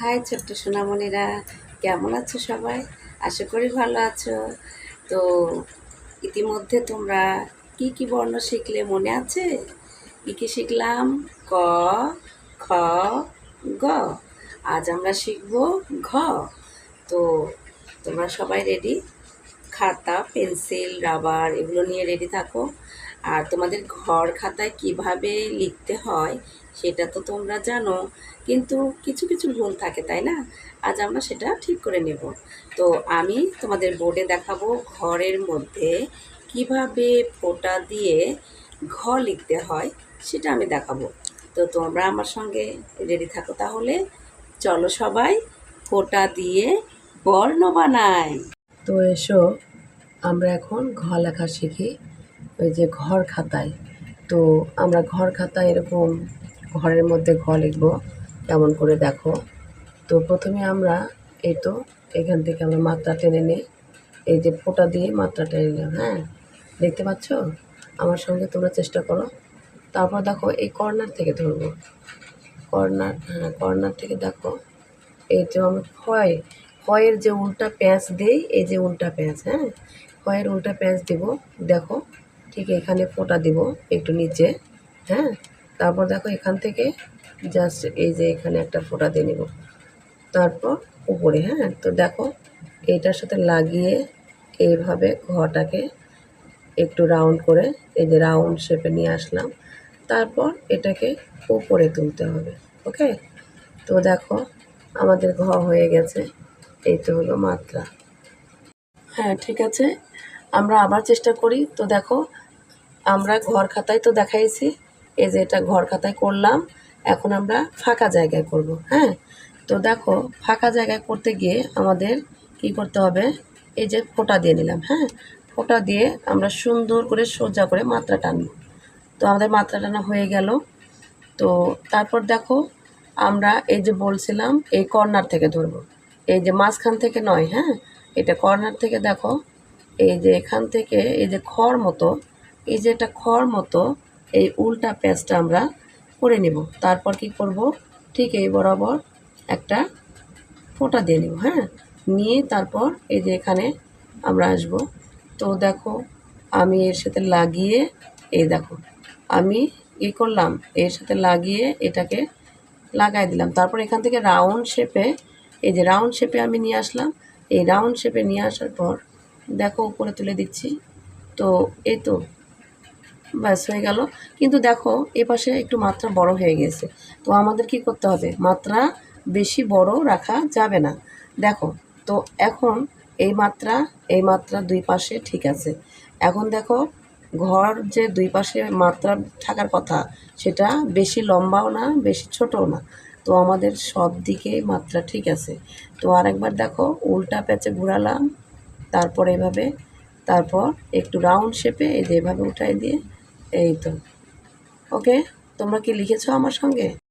High ছোট্ট সোনামণিরা, কেমন আছো সবাই? আশা করি ভালো আছো। তো ইতিমধ্যে তোমরা কি কি বর্ণ শিখলে মনে আছে? কি কি শিখলাম? ক, খ, গ। আজ আমরা শিখব ঘ। তো তোমরা সবাই রেডি? খাতা, পেন্সিল, রাবার এগুলো নিয়ে রেডি থাকো। আর তোমাদের ঘর খাতায় কিভাবে লিখতে হয় সেটা তো তোমরা জানো, কিন্তু কিছু কিছু ভুল থাকে, তাই না? আজ আমরা সেটা ঠিক করে নেব। তো আমি তোমাদের বোর্ডে দেখাবো ঘরের মধ্যে কিভাবে ফোঁটা দিয়ে ঘ লিখতে হয়, সেটা আমি দেখাবো। তো তোমরা আমার সঙ্গে রেডি থাকো তাহলে। চলো সবাই ফোঁটা দিয়ে বর্ণ বানাই। তো এসো আমরা এখন ঘ লেখা শিখি। ওই যে ঘর খাতায়, তো আমরা ঘর খাতায় এরকম ঘরের মধ্যে ঘ লিখব। কেমন করে দেখো। তো প্রথমে আমরা এই তো এখান থেকে আমরা মাত্রা টেনে নিই। এই যে ফোঁটা দিয়ে মাত্রা টেনে নিলাম। হ্যাঁ, দেখতে পাচ্ছ? আমার সঙ্গে তোমরা চেষ্টা করো। তারপর দেখো এই কর্নার থেকে ধরবো। কর্নার, হ্যাঁ কর্নার থেকে দেখো। এই যে আমি ফয়ের যে উল্টা প্যাঁচ দিই, এই যে উল্টা প্যাঁচ, হ্যাঁ ফয়ের উল্টা প্যাঁচ দেব। দেখো ঠিক এখানে ফোঁটা দিব একটু নিচে। হ্যাঁ, তারপর দেখো এখান থেকে জাস্ট এই যে এখানে একটা ফোঁটা দিয়ে নেব, তারপর উপরে। হ্যাঁ, তো দেখো এইটার সাথে লাগিয়ে এইভাবে ঘটাকে একটু রাউন্ড করে এই যে রাউন্ড শেপে নিয়ে আসলাম। তারপর এটাকে উপরে তুলতে হবে। ওকে, তো দেখো আমাদের ঘ হয়ে গেছে। এই তো হলো মাত্রা। হ্যাঁ ঠিক আছে, আমরা আবার চেষ্টা করি। তো দেখো আমরা ঘর খাতায় তো দেখাইছি, এই যে এটা ঘর খাতায় করলাম। এখন আমরা ফাঁকা জায়গায় করব। হ্যাঁ, তো দেখো ফাঁকা জায়গায় করতে গিয়ে আমাদের কি করতে হবে? এই যে ফোঁটা দিয়ে নিলাম। হ্যাঁ, ফোঁটা দিয়ে আমরা সুন্দর করে সোজা করে মাত্রা টানব। তো আমাদের মাত্রা টানা হয়ে গেল। তো তারপর দেখো আমরা এই যে বলছিলাম এই কর্নার থেকে ধরব, এই যে মাঝখান থেকে নয়। হ্যাঁ, এটা কর্নার থেকে দেখো, এই যে এখান থেকে এই যে খড় মতো, এই যে এটা খড় মতো এই উল্টা প্যাঁচটা আমরা করে নেব। তারপর কি করব? ঠিক এই বরাবর একটা ফোঁটা দিয়ে নেব। হ্যাঁ, নিয়ে তারপর এই যে এখানে আমরা আসব। তো দেখো আমি এর সাথে লাগিয়ে, এই দেখো আমি কি করলাম, এর সাথে লাগিয়ে এটাকে লাগাই দিলাম। তারপর এখান থেকে রাউন্ড শেপে, এই যে রাউন্ড শেপে আমি নিয়ে আসলাম। এই রাউন্ড শেপে নিয়ে আসার পর দেখো উপরে তুলে দিচ্ছি। তো এই তো ব্যাস হয়ে গেল। কিন্তু দেখো এ পাশে একটু মাত্রা বড় হয়ে গেছে। তো আমাদের কি করতে হবে? মাত্রা বেশি বড় রাখা যাবে না। দেখো, তো এখন এই মাত্রা দুই পাশে ঠিক আছে। এখন দেখো ঘর যে দুই পাশে মাত্রা থাকার কথা, সেটা বেশি লম্বাও না বেশি ছোটও না। তো আমাদের সব দিকে মাত্রা ঠিক আছে। তো আরেকবার দেখো উল্টা প্যাচে ঘুরালাম, তারপর এভাবে, তারপর একটু রাউন্ড শেপে এই যে এভাবে উঠাই দিয়ে, এই তো। ওকে, তোমরা কি লিখেছো আমার সঙ্গে?